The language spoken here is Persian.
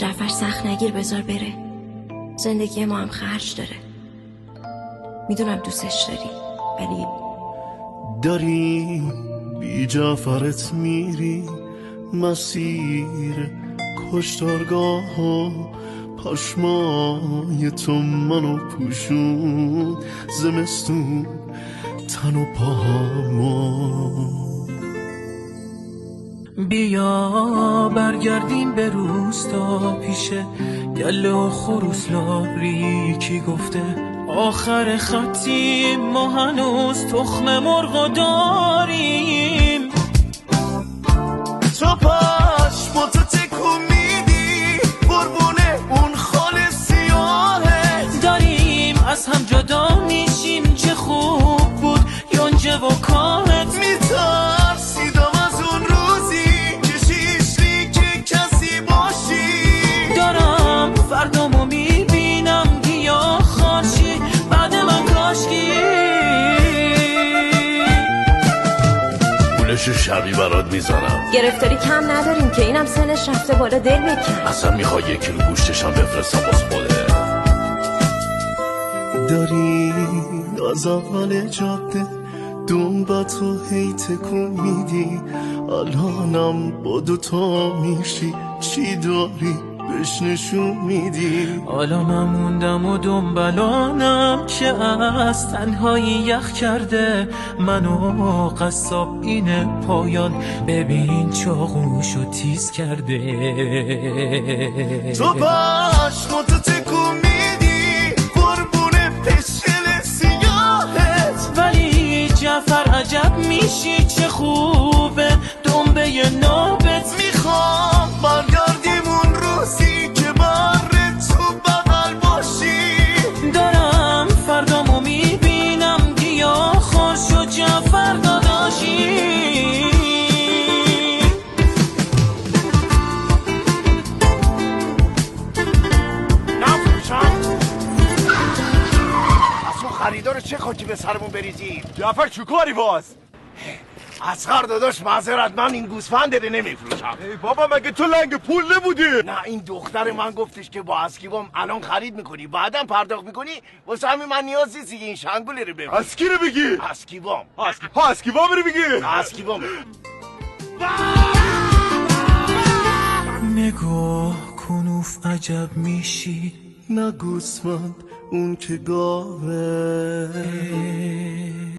جعفر سخت نگیر، بذار بره. زندگی ما هم خرج داره. میدونم دوستش داری، ولی داری بی جعفرت میری مسیر کشتارگاه ها، پشمای تو منو پوشون، زمستون تن و پاهامو. بیا برگردیم به روستا پیش گله و خروس لابری. کی گفته آخر خطیم ما هنوز تخم مرغ داریم؟ تو پشماتو تکون میدی قربونه اون خال سیاهت. داریم از هم جدا میشیم، چه خوب بود یونجه و کارت. میترسیدم از اون روزی که شیشلی که کسی باشی. دارم فردامو میبینم گیاه خارشی بعد من کاشکی. پولشو شبی برات میزنم. گرفتاری کم نداریم که اینم سنش رفته بالا، دل بکن. اصلا میخوای 1 کیلو گوشتشم بفرستم باز خوده. داری از اول جاده دنبتو هی تکون میدی. الانم با 2 میشی، چی داری بهش نشون میدی. حالا من موندم و دنبالانم که از تنهایی یخ کرده منو. قصاب اینه پایان ببین چاقوشو تیز کرده. تو پشماتو تکون میدی قربونه پشل سیاهت. ولی جعفر عجب میشی چه خوبه دنبه نابت. میخوام برگردیم اون روزی که بره تو بغل باشی. دارم فردامو میبینم گیاه خارش و جعفر داداشی. خریدار چه خاکی به سرمون بریزیم؟ جعفر چه کاری باز؟ اصغر داداش معذرت، من این گوسفند رو نمیفروشم. ای بابا مگه تو لنگ پول نبودی؟ نه این دختر من گفتش که با اسکیبام الان خرید میکنی بعدم پرداخت میکنی، واسه همین من نیاز نیست این شنگولی رو ببینم. اسکی رو بگی؟ اسکیبام. اسکیبام رو بگی؟ اسکیبام. نگاه کنوف عجب میشی. نه گوسفند اون که گاوه.